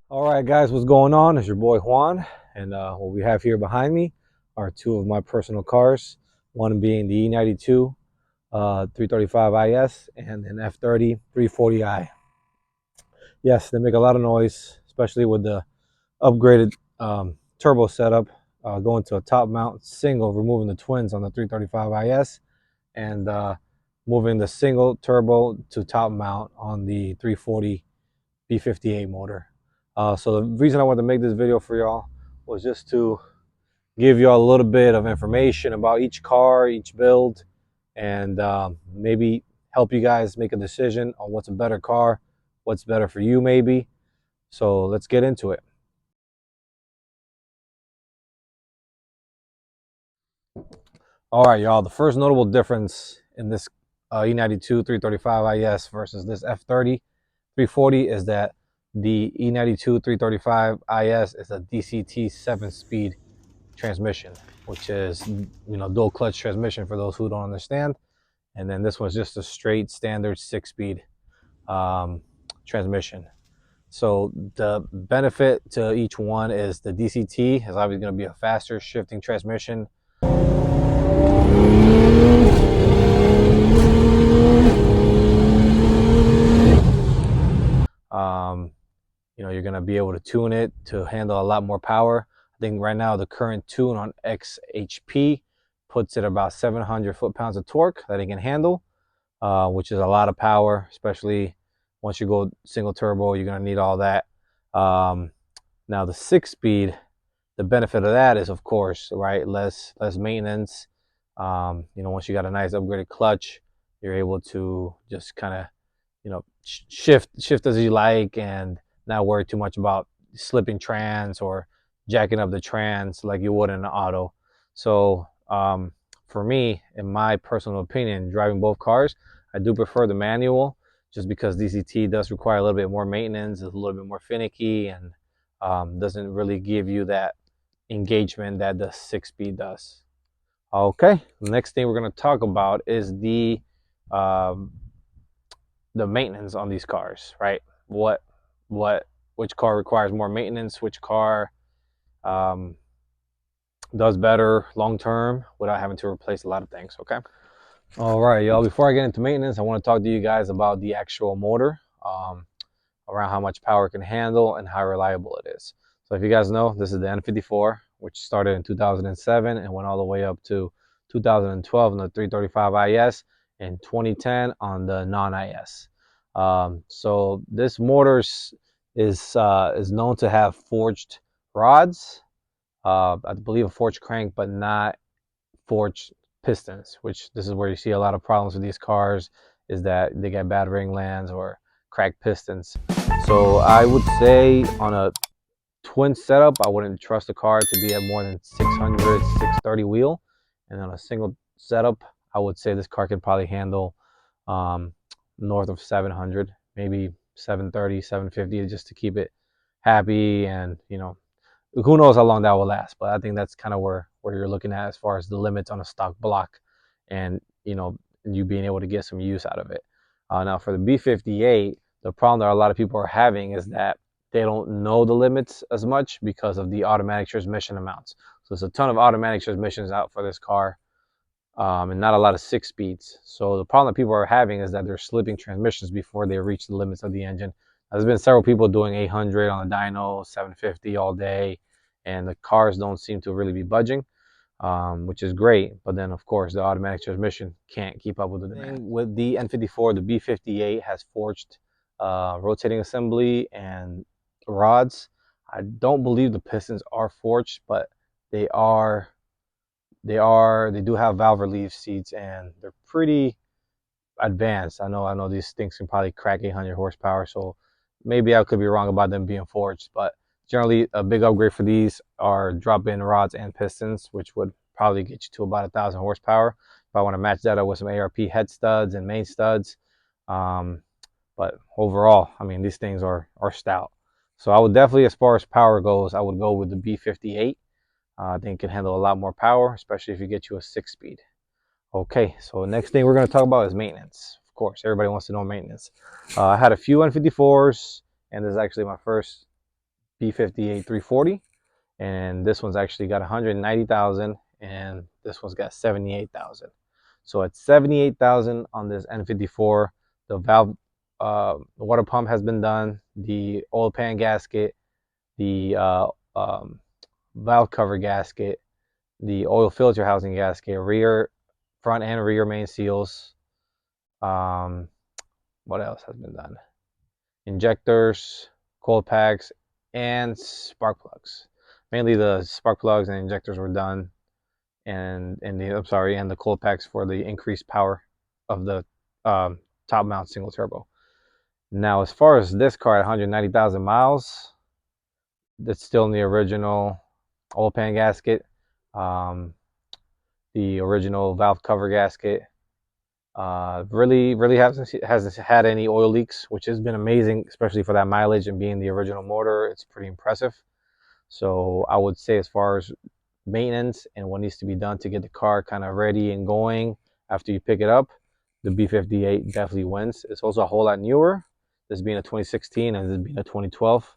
Alright guys, what's going on? It's your boy Juan, and what we have here behind me are two of my personal cars, one being the E92 335 IS and an F30 340i. Yes, they make a lot of noise, especially with the upgraded turbo setup, going to a top mount single, removing the twins on the 335 IS, and moving the single turbo to top mount on the 340 V58 motor. So the reason I wanted to make this video for y'all was just to give y'all a little bit of information about each car, each build, and maybe help you guys make a decision on what's a better car, what's better for you maybe. So let's get into it. All right, y'all, the first notable difference in this E92 335 IS versus this F30 340 is that the E92 335 IS is a DCT 7-speed transmission, which is, dual clutch transmission for those who don't understand. And then this one's just a straight standard 6-speed transmission. So the benefit to each one is the DCT is obviously going to be a faster shifting transmission. You're going to be able to tune it to handle a lot more power. I think right now the current tune on XHP puts it about 700 foot-pounds of torque that it can handle, which is a lot of power, especially once you go single turbo. You're going to need all that. Now the 6-speed, the benefit of that is, of course, right, less maintenance. Once you got a nice upgraded clutch, you're able to just kind of shift as you like and not worry too much about slipping trans or jacking up the trans like you would in an auto. So for me, in my personal opinion, driving both cars, I do prefer the manual, just because DCT does require a little bit more maintenance, is a little bit more finicky, and doesn't really give you that engagement that the 6-speed does. Okay, the next thing we're going to talk about is the maintenance on these cars, right? Which car requires more maintenance, which car does better long term without having to replace a lot of things. Okay, all right, y'all, before I get into maintenance, I want to talk to you guys about the actual motor, around how much power it can handle and how reliable it is. So if you guys know, this is the N54, which started in 2007 and went all the way up to 2012 on the 335 IS and 2010 on the non-IS. So this motor is known to have forged rods, I believe a forged crank, but not forged pistons, which this is where you see a lot of problems with these cars, is that they get bad ring lands or cracked pistons. So I would say on a twin setup, I wouldn't trust a car to be at more than 600, 630 wheel. And on a single setup, I would say this car could probably handle north of 700, maybe 730, 750, just to keep it happy. And who knows how long that will last, but I think that's kind of where you're looking at as far as the limits on a stock block, and you being able to get some use out of it. Now for the B58, the problem that a lot of people are having is that they don't know the limits as much because of the automatic transmission amounts. So there's a ton of automatic transmissions out for this car, and not a lot of 6-speeds. So the problem that people are having is that they're slipping transmissions before they reach the limits of the engine. There's been several people doing 800 on the dyno, 750 all day, and the cars don't seem to really be budging, which is great. But then, of course, the automatic transmission can't keep up with the demand. With the N54, the B58 has forged rotating assembly and rods. I don't believe the pistons are forged, but they do have valve relief seats, and they're pretty advanced. I know these things can probably crack 800 horsepower, so maybe I could be wrong about them being forged, but generally a big upgrade for these are drop-in rods and pistons, which would probably get you to about 1,000 horsepower. If I want to match that up with some ARP head studs and main studs. But overall, I mean, these things are stout. So I would definitely, as far as power goes, I would go with the B58. I think it can handle a lot more power, especially if you get you a 6-speed. Okay, so next thing we're going to talk about is maintenance. Of course, everybody wants to know maintenance. I had a few N54s, and this is actually my first B58 340. And this one's actually got 190,000, and this one's got 78,000. So at 78,000 on this N54, the valve, the water pump has been done, the oil pan gasket, the valve cover gasket, the oil filter housing gasket, rear, front and rear main seals. What else has been done? Injectors, cold packs, and spark plugs. Mainly the spark plugs and injectors were done, and the cold packs for the increased power of the top mount single turbo. Now, as far as this car at 190,000 miles, it's still in the original oil pan gasket, the original valve cover gasket. Really hasn't had any oil leaks, which has been amazing, especially for that mileage and being the original motor. It's pretty impressive. So I would say, as far as maintenance and what needs to be done to get the car kind of ready and going after you pick it up, the B58 definitely wins. It's also a whole lot newer, this being a 2016 and this being a 2012.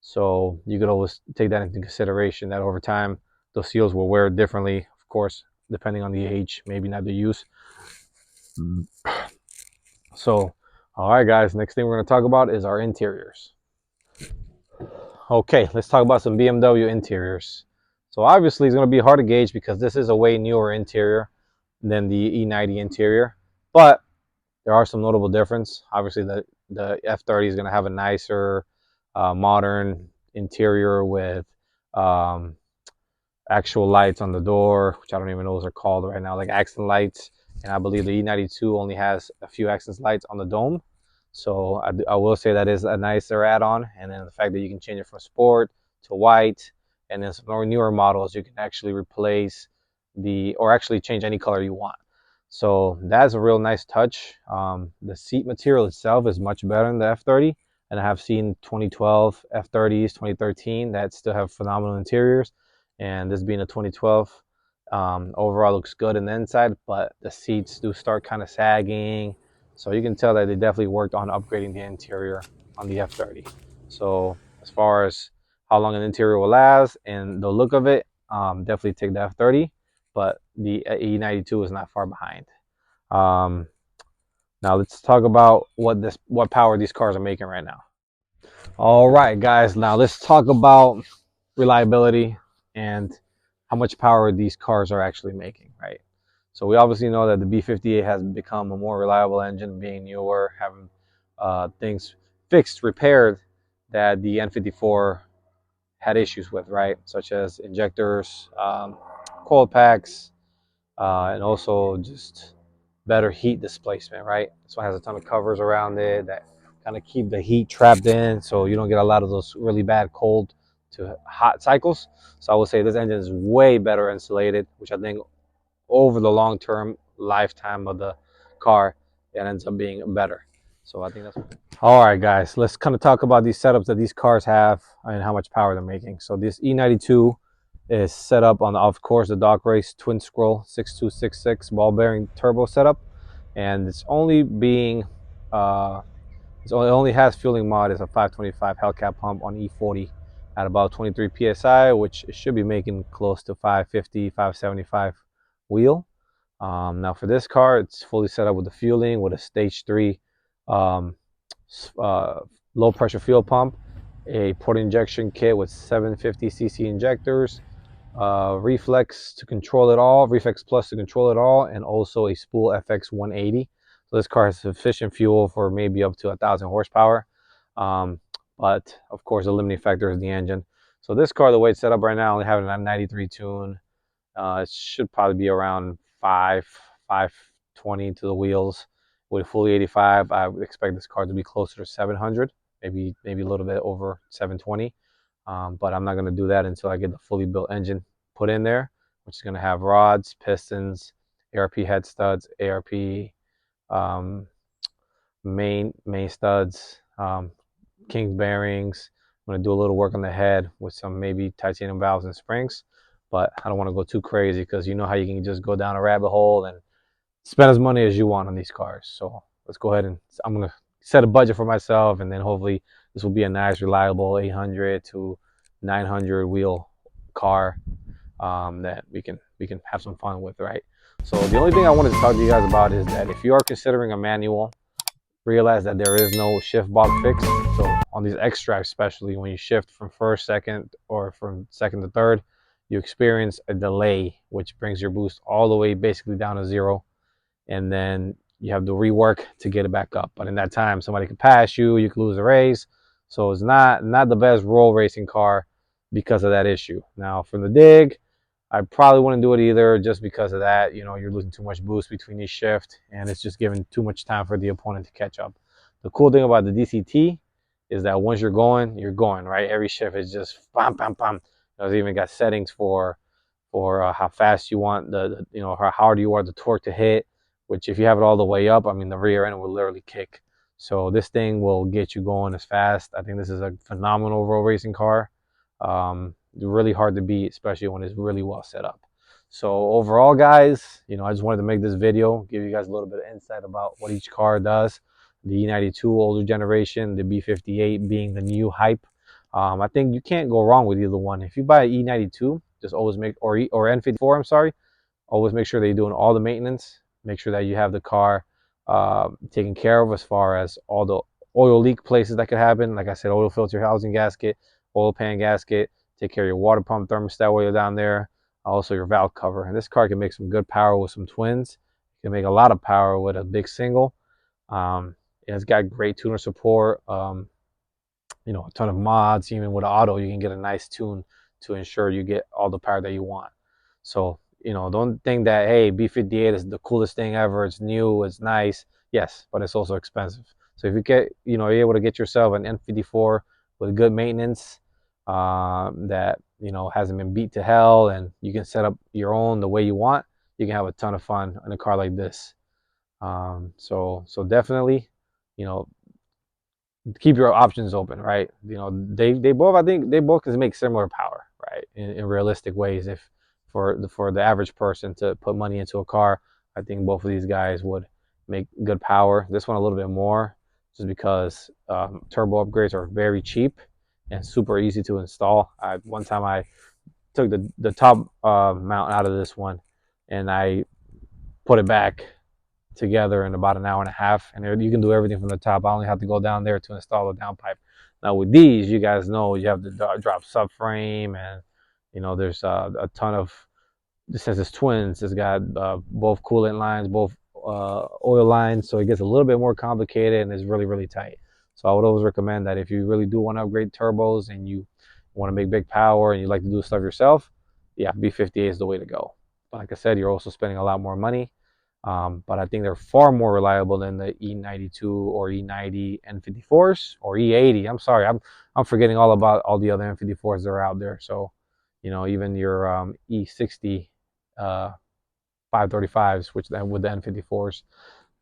So you could always take that into consideration, that over time those seals will wear differently, of course, depending on the age, maybe not the use. So, all right, guys, next thing we're going to talk about is our interiors. Okay, let's talk about some BMW interiors. So obviously it's going to be hard to gauge because this is a way newer interior than the E90 interior, but there are some notable difference. Obviously the F30 is going to have a nicer, modern interior with actual lights on the door, which I don't even know what they're called right now, like accent lights. And I believe the E92 only has a few accent lights on the dome. So I will say that is a nicer add-on. And then the fact that you can change it from sport to white, and then some more newer models, you can actually replace or actually change any color you want. So that's a real nice touch. The seat material itself is much better than the F30. And I have seen 2012 F30s, 2013 that still have phenomenal interiors. And this being a 2012, overall looks good in the inside, but the seats do start kind of sagging. So you can tell that they definitely worked on upgrading the interior on the F30. So as far as how long an interior will last and the look of it, definitely take the F30, but the E92 is not far behind. Now let's talk about what power these cars are making right now. All right, guys, now let's talk about reliability and how much power these cars are actually making, right? So we obviously know that the B58 has become a more reliable engine, being newer, having things fixed, repaired, that the N54 had issues with, right? Such as injectors, coil packs, and also just better heat displacement, right? This one has a ton of covers around it that kind of keep the heat trapped in, so you don't get a lot of those really bad cold to hot cycles. So I would say this engine is way better insulated, which I think over the long-term lifetime of the car, it ends up being better. So I think that's all right, guys. Let's kind of talk about these setups that these cars have and how much power they're making. So this E92 is set up on, of course, the Dock Race twin scroll 6266 ball bearing turbo setup, and it's only being it only has fueling mod is a 525 Hellcat pump on E40 at about 23 psi, which it should be making close to 550, 575 wheel. Now for this car, it's fully set up with the fueling with a stage 3 um, low pressure fuel pump, a port injection kit with 750cc injectors, reflex to control it all, reflex plus to control it all, and also a spool FX 180. So this car has sufficient fuel for maybe up to 1,000 horsepower. But of course, the limiting factor is the engine. So this car, the way it's set up right now, only having a 93 tune. It should probably be around 520 to the wheels. With fully 85, I would expect this car to be closer to 700 maybe a little bit over 720. But I'm not going to do that until I get the fully built engine put in there, which is going to have rods, pistons, ARP head studs, ARP um, main studs, King's bearings. I'm going to do a little work on the head with some maybe titanium valves and springs, but I don't want to go too crazy because you know how you can just go down a rabbit hole and spend as money as you want on these cars. So let's go ahead and I'm going to set a budget for myself, and then hopefully this will be a nice, reliable 800 to 900 wheel car that we can have some fun with, right? So the only thing I wanted to talk to you guys about is that if you are considering a manual, realize that there is no shift box fix. So on these X drives, especially when you shift from first, second, or from second to third, you experience a delay, which brings your boost all the way basically down to zero, and then you have to rework to get it back up. But in that time, somebody could pass you, you could lose a race. So it's not the best roll racing car because of that issue. Now from the dig, I probably wouldn't do it either, just because of that. You know, you're losing too much boost between each shift, and it's just giving too much time for the opponent to catch up. The cool thing about the DCT is that once you're going, right? Every shift is just bam, bam, bam. It's even got settings for how fast you want you know, how hard you want the torque to hit. Which, if you have it all the way up, I mean, the rear end will literally kick. So this thing will get you going as fast. I think this is a phenomenal road racing car. Really hard to beat, especially when it's really well set up. So overall, guys, you know, I just wanted to make this video, give you guys a little bit of insight about what each car does. The E92 older generation, the B58 being the new hype. I think you can't go wrong with either one. If you buy an E92, just always make, or N54, I'm sorry, always make sure that you're doing all the maintenance. Make sure that you have the car taken care of as far as all the oil leak places that could happen. Like I said, oil filter, housing gasket, oil pan gasket. Take care of your water pump thermostat while you're down there. Also your valve cover. And this car can make some good power with some twins. It can make a lot of power with a big single. It's got great tuner support. You know, a ton of mods. Even with auto, you can get a nice tune to ensure you get all the power that you want. So, you know, don't think that, hey, B58 is the coolest thing ever. It's new, it's nice. Yes, but it's also expensive. So if you get, you know, you're able to get yourself an N54 with good maintenance, that, you know, hasn't been beat to hell, and you can set up your own the way you want, you can have a ton of fun in a car like this. So definitely, you know, keep your options open, right? You know, they both, I think they both can make similar power, right? In realistic ways. If for the average person to put money into a car, I think both of these guys would make good power. This one a little bit more, just because turbo upgrades are very cheap and super easy to install. One time I took the top mount out of this one, and I put it back together in about an hour and a half, and you can do everything from the top. I only have to go down there to install the downpipe. Now with these, you guys know you have the drop subframe, and you know there's a ton of, since it's twins, it's got both coolant lines, both oil lines, so it gets a little bit more complicated and it's really tight. So I would always recommend that if you really do want to upgrade turbos and you want to make big power and you like to do stuff yourself, yeah, B58 is the way to go. But like I said, you're also spending a lot more money. But I think they're far more reliable than the E92 or E90 N54s or E80. I'm sorry, I'm forgetting all about all the other N54s that are out there. So, you know, even your E60 535s, which then with the N54s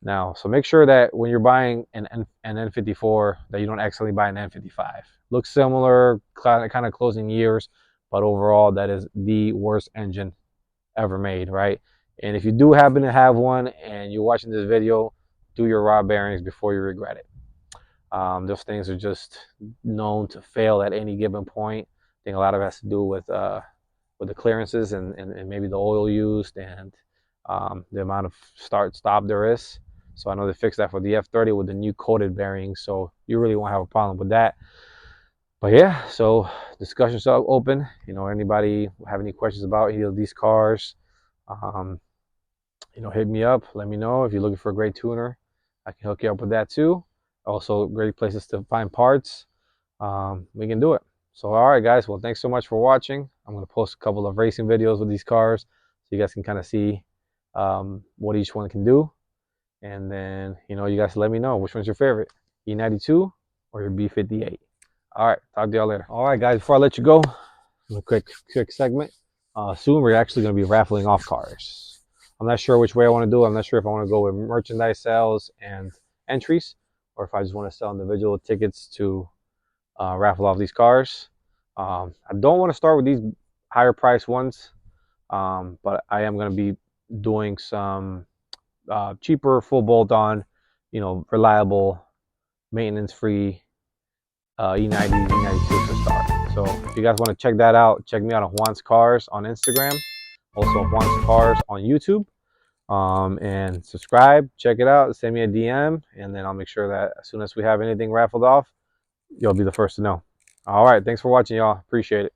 now. So make sure that when you're buying an N54, that you don't accidentally buy an N55. Looks similar, kind of closing years, but overall, that is the worst engine ever made, right? And if you do happen to have one and you're watching this video, do your rod bearings before you regret it. Those things are just known to fail at any given point. I think a lot of it has to do with the clearances and maybe the oil used, and the amount of start-stop there is. So I know they fixed that for the F30 with the new coated bearings, so you really won't have a problem with that. But yeah, so discussion's open. You know, anybody have any questions about any of these cars, you know, hit me up. Let me know. If you're looking for a great tuner, I can hook you up with that too. Also, great places to find parts. We can do it. So, all right, guys. Well, thanks so much for watching. I'm going to post a couple of racing videos with these cars so you guys can kind of see what each one can do. And then, you know, you guys let me know which one's your favorite, E92 or your B58. All right, talk to y'all later. All right, guys, before I let you go, a quick segment. Soon we're actually going to be raffling off cars. I'm not sure which way I want to do it. I'm not sure if I want to go with merchandise sales and entries, or if I just want to sell individual tickets to raffle off these cars. I don't want to start with these higher price ones, but I am going to be doing some cheaper, full bolt-on, reliable, maintenance-free E90s, E92 to start. So if you guys want to check that out, check me out on Juan's Cars on Instagram, also Juan's Cars on YouTube, and subscribe, check it out, send me a DM, and then I'll make sure that as soon as we have anything raffled off, you'll be the first to know. All right, thanks for watching, y'all. Appreciate it.